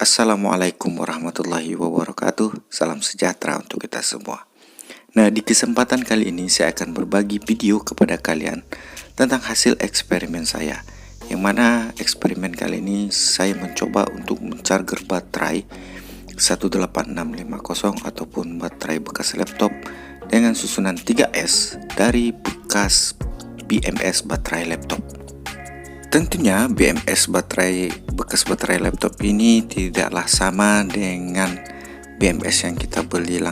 Assalamualaikum warahmatullahi wabarakatuh. Salam sejahtera untuk kita semua. Nah, di kesempatan kali ini saya akan berbagi video kepada kalian tentang hasil eksperimen saya. Yang mana eksperimen kali ini saya mencoba untuk mencarger baterai 18650 ataupun baterai bekas laptop dengan susunan 3S dari bekas BMS baterai laptop. Tentunya BMS bekas baterai laptop ini tidaklah sama dengan BMS yang kita beli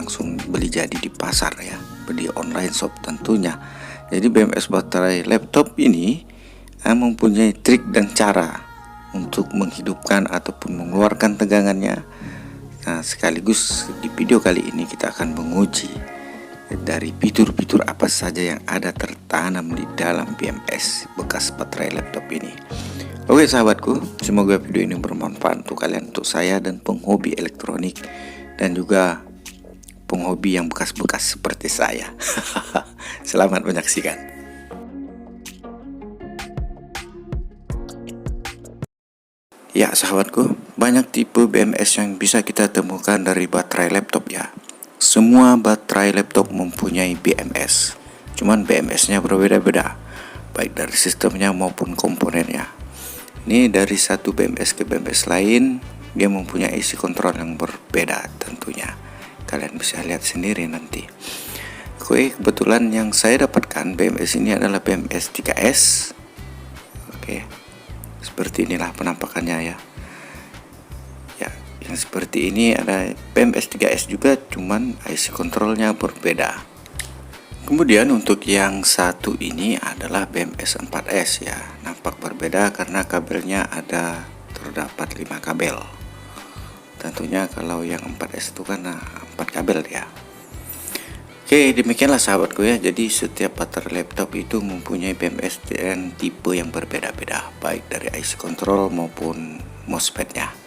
jadi di pasar ya, beli online shop tentunya. Jadi BMS baterai laptop ini mempunyai trik dan cara untuk menghidupkan ataupun mengeluarkan tegangannya. Nah, sekaligus di video kali ini kita akan menguji dari fitur-fitur apa saja yang ada tertanam di dalam BMS bekas baterai laptop ini. Oke sahabatku, semoga video ini bermanfaat untuk kalian, untuk saya dan penghobi elektronik dan juga penghobi yang bekas-bekas seperti saya. Selamat menyaksikan. Ya sahabatku, banyak tipe BMS yang bisa kita temukan dari baterai laptop ya. Semua baterai laptop mempunyai BMS, cuman BMS-nya berbeda-beda, baik dari sistemnya maupun komponennya. Ini dari satu BMS ke BMS lain, dia mempunyai isi kontrol yang berbeda tentunya. Kalian bisa lihat sendiri nanti. Oke, kebetulan yang saya dapatkan BMS ini adalah BMS 3S. Oke, seperti inilah penampakannya ya. Yang seperti ini ada BMS 3S juga, cuman IC kontrolnya berbeda. Kemudian untuk yang satu ini adalah BMS 4S ya. Nampak berbeda karena kabelnya terdapat 5 kabel. Tentunya kalau yang 4S itu kan 4 kabel ya. Oke, demikianlah sahabatku ya. Jadi setiap baterai laptop itu mempunyai BMS dan tipe yang berbeda-beda, baik dari IC control maupun MOSFET-nya.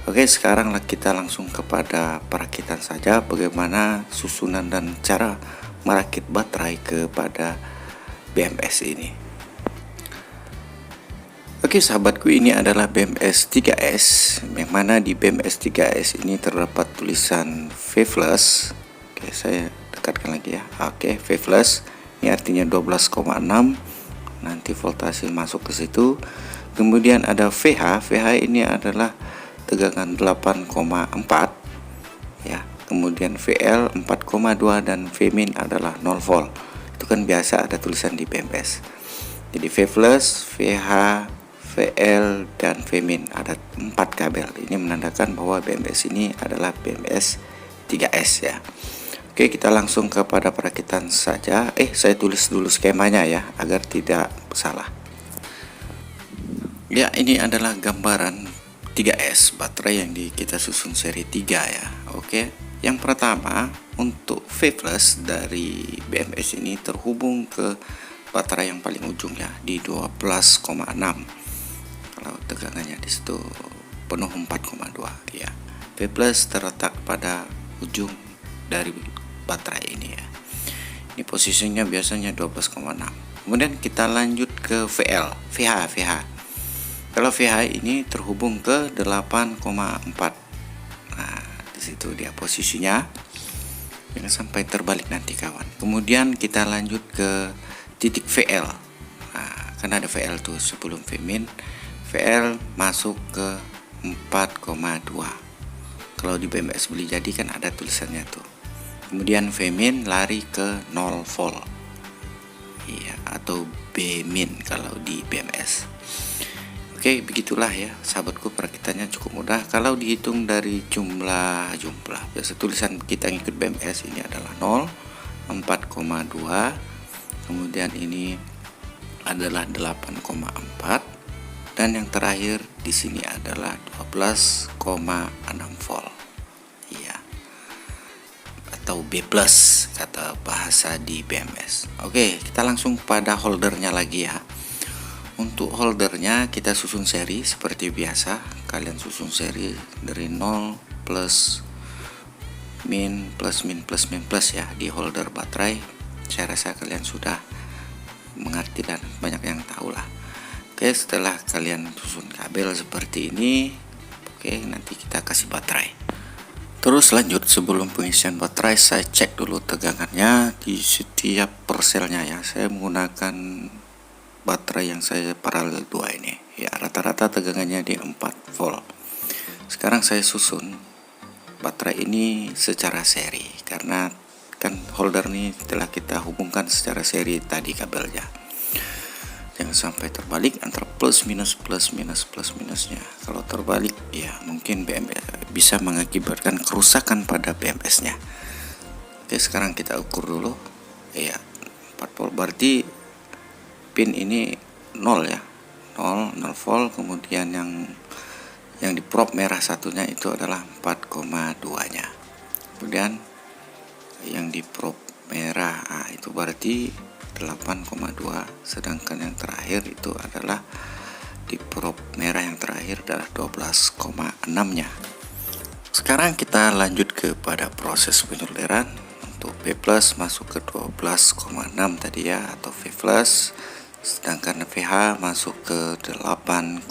Oke, sekarang kita langsung kepada perakitan saja, bagaimana susunan dan cara merakit baterai kepada BMS ini. Oke sahabatku, ini adalah BMS 3S, yang mana di BMS 3S ini terdapat tulisan Faithless. Oke, saya dekatkan lagi ya. Oke, Faithless ini artinya 12,6, nanti voltase masuk ke situ. Kemudian ada VH ini adalah tegangan 8,4 ya. Kemudian VL 4,2 dan Vmin adalah 0 volt. Itu kan biasa ada tulisan di BMS. Jadi Faithless, VH, VL dan Vmin ada 4 kabel. Ini menandakan bahwa BMS ini adalah BMS 3S ya. Oke, kita langsung kepada perakitan saja. Saya tulis dulu skemanya ya agar tidak salah. Ya, ini adalah gambaran 3S baterai yang kita susun seri 3 ya. Oke, yang pertama untuk Faithless dari BMS ini terhubung ke baterai yang paling ujung ya, di 12,6. Kalau tegangannya di situ penuh 4,2 ya. Faithless terletak pada ujung dari baterai ini ya. Ini posisinya biasanya 12,6. Kemudian kita lanjut ke VH. Kalau VH ini terhubung ke 8,4. Nah, di situ dia posisinya. Jangan sampai terbalik nanti kawan. Kemudian kita lanjut ke titik VL. Nah, kan ada VL tuh sebelum Vmin. VL masuk ke 4,2. Kalau di BMS beli jadi kan ada tulisannya tuh. Kemudian Vmin lari ke 0 volt. Iya, atau Bmin kalau di BMS. Oke, begitulah ya sahabatku, perakitannya cukup mudah. Kalau dihitung dari jumlah biasa tulisan kita ngikut BMS ini adalah 0, 4,2, kemudian ini adalah 8,4, dan yang terakhir di sini adalah 12,6 volt. Iya. Atau B+ kata bahasa di BMS. Oke, kita langsung pada holdernya lagi ya. Untuk holdernya kita susun seri seperti biasa. Kalian susun seri dari 0 plus min plus min plus min plus ya di holder baterai. Saya rasa kalian sudah mengerti dan banyak yang tahu lah. Oke, setelah kalian susun kabel seperti ini, Oke, nanti kita kasih baterai. Terus lanjut, sebelum pengisian baterai saya cek dulu tegangannya di setiap perselnya ya. Saya menggunakan baterai yang saya paralel 2 ini ya, rata-rata tegangannya di 4 volt. Sekarang saya susun baterai ini secara seri karena kan holder ini telah kita hubungkan secara seri tadi kabelnya. Jangan sampai terbalik antara plus minusnya. Kalau terbalik ya mungkin BMS bisa mengakibatkan kerusakan pada BMS-nya. Oke, sekarang kita ukur dulu. Ya, 4 volt berarti pin ini 0 ya. 0 volt, kemudian yang di prop merah satunya itu adalah 4,2 nya. Kemudian yang di prop merah itu berarti 8,2, sedangkan yang terakhir itu adalah di prop merah yang terakhir adalah 12,6 nya. Sekarang kita lanjut kepada proses penyolderan. Untuk V plus masuk ke 12,6 tadi ya, atau V plus, sedangkan VH masuk ke 8,4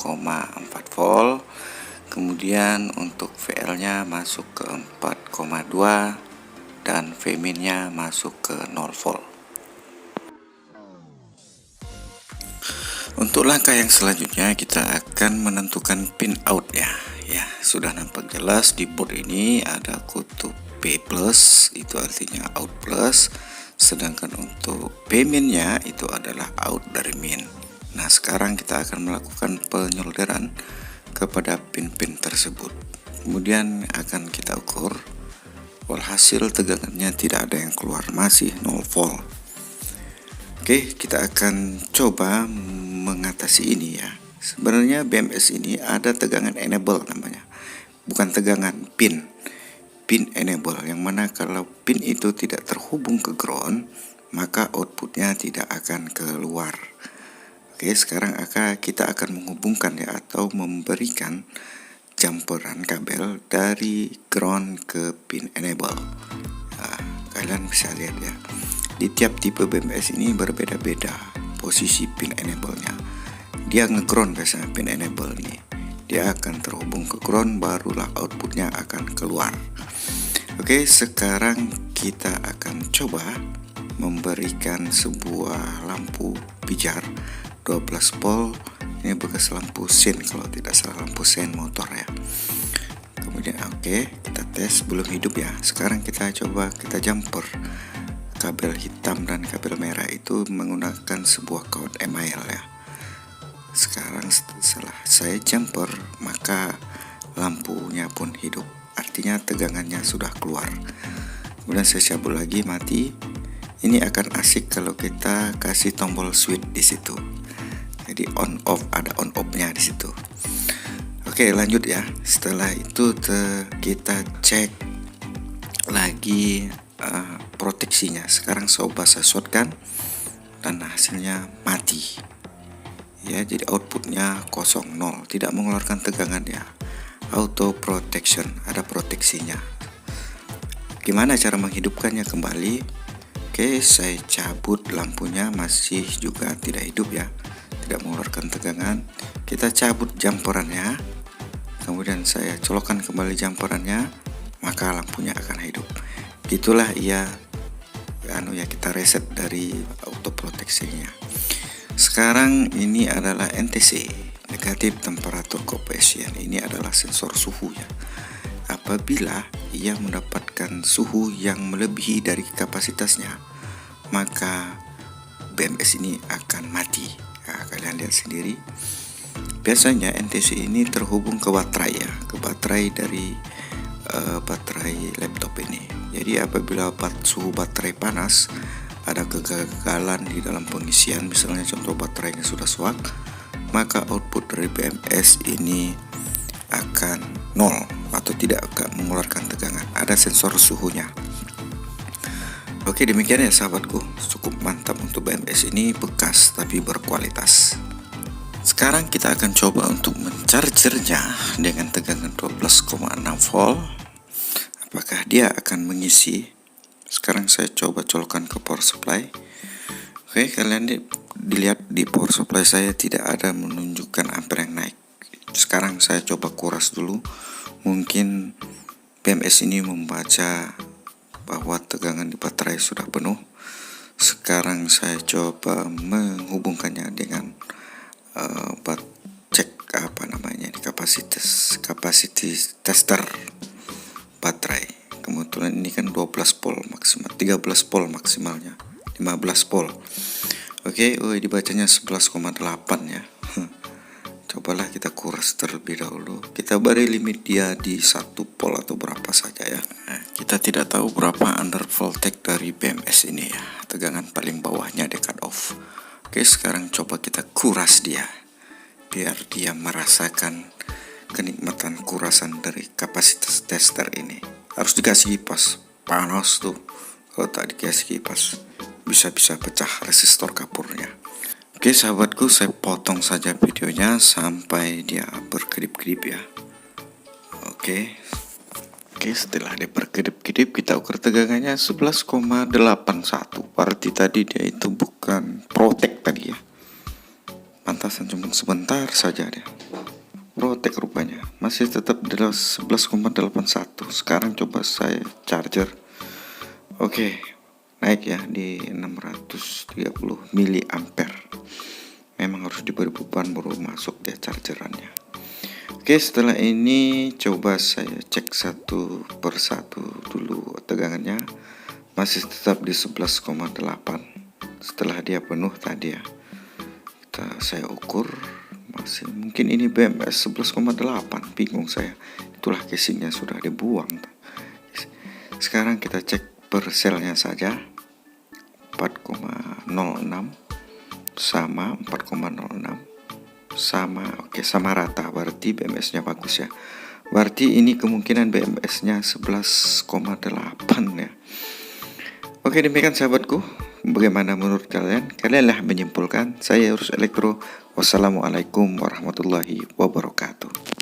volt. Kemudian untuk VL nya masuk ke 4,2 dan Vmin nya masuk ke 0 volt. Untuk langkah yang selanjutnya kita akan menentukan pin out ya. Ya, sudah nampak jelas di board ini ada kutub P plus, itu artinya out plus, sedangkan untuk P min nya itu adalah out dari min. Nah, sekarang kita akan melakukan penyolderan kepada pin-pin tersebut. Kemudian akan kita ukur. Walhasil tegangannya tidak ada yang keluar, masih 0 volt. Oke, kita akan coba mengatasi ini ya. Sebenarnya BMS ini ada tegangan enable namanya, bukan tegangan pin enable, yang mana kalau pin itu tidak terhubung ke ground maka outputnya tidak akan keluar. Oke, sekarang kita akan menghubungkan ya, atau memberikan jumperan kabel dari ground ke pin enable. Nah, kalian bisa lihat ya, di tiap tipe BMS ini berbeda-beda posisi pin enable-nya. Dia nge-ground biasanya pin enable ini. Dia akan terhubung ke ground, barulah outputnya akan keluar. Oke, sekarang kita akan coba memberikan sebuah lampu pijar 12 volt. Ini bekas lampu sen, kalau tidak salah lampu sen motor ya. Kemudian oke, kita tes, belum hidup ya. Sekarang kita coba kita jumper kabel hitam dan kabel merah itu menggunakan sebuah kawat email ya. Sekarang setelah saya jumper, maka lampunya pun hidup, artinya tegangannya sudah keluar. Kemudian saya cabut lagi, mati. Ini akan asik kalau kita kasih tombol switch di situ. Jadi on off, ada on off-nya di situ. Oke, lanjut ya. Setelah itu kita cek lagi proteksinya. Sekarang coba saya shotgun dan hasilnya mati ya, jadi outputnya 0, tidak mengeluarkan tegangan ya. Auto protection, ada proteksinya. Gimana cara menghidupkannya kembali? Oke, saya cabut lampunya, masih juga tidak hidup ya, tidak mengeluarkan tegangan. Kita cabut jumperannya, kemudian saya colokkan kembali jumperannya, maka lampunya akan hidup. Itulah ya kita reset dari auto proteksinya. Sekarang ini adalah NTC, negatif temperature coefficient. Ini adalah sensor suhu ya. Apabila ia mendapatkan suhu yang melebihi dari kapasitasnya, maka BMS ini akan mati. Nah, kalian lihat sendiri. Biasanya NTC ini terhubung ke baterai ya, ke baterai dari baterai laptop ini. Jadi apabila suhu baterai panas, ada kegagalan di dalam pengisian, misalnya contoh baterainya sudah swak, maka output dari BMS ini akan 0 atau tidak akan mengeluarkan tegangan. Ada sensor suhunya. Oke, demikian ya sahabatku, cukup mantap untuk BMS ini, bekas tapi berkualitas. Sekarang kita akan coba untuk menchargernya dengan tegangan 12,6 volt. Apakah dia akan mengisi? Sekarang saya coba colokkan ke power supply. Oke, kalian dilihat di power supply saya tidak ada menunjukkan ampere yang naik. Sekarang saya coba kuras dulu. Mungkin BMS ini membaca bahwa tegangan di baterai sudah penuh. Sekarang saya coba menghubungkannya dengan cek capacity tester baterai. Kebetulan ini kan 12 volt maksimal, 13 volt maksimalnya, 15 volt. Oke, dibacanya 11,8 ya. Cobalah kita kuras terlebih dahulu. Kita beri limit dia di 1 volt atau berapa saja ya. Kita tidak tahu berapa under voltage dari BMS ini ya. Tegangan paling bawahnya di cut off. Oke, sekarang coba kita kuras dia, biar dia merasakan kenikmatan kurasan dari kapasitas tester ini. Harus dikasih kipas, panas tuh. Kalau tak dikasih kipas, bisa-bisa pecah resistor kapurnya. Oke sahabatku, saya potong saja videonya sampai dia berkedip-kedip ya. Oke, setelah dia berkedip-kedip, kita ukur tegangannya 11,81. Berarti tadi dia itu bukan protek tadi ya. Pantasan cuma sebentar saja dia protek rupanya. Masih tetap di 11,81. Sekarang coba saya charger. Oke, naik ya di 630 mA. Memang harus diberi beban baru masuk ya chargerannya. Oke, setelah ini coba saya cek satu persatu dulu tegangannya. Masih tetap di 11,8. Setelah dia penuh tadi ya, saya ukur. Masih mungkin ini BMS 11,8. Bingung saya. Itulah casingnya sudah dibuang. Sekarang kita cek per selnya saja. 4,06 sama 4,06 sama, oke, sama rata, berarti BMS nya bagus ya. Berarti ini kemungkinan BMS nya 11,8 ya. Oke, demikian sahabatku. Bagaimana menurut kalian? Kalianlah menyimpulkan. Saya Urus Elektro. Wassalamualaikum warahmatullahi wabarakatuh.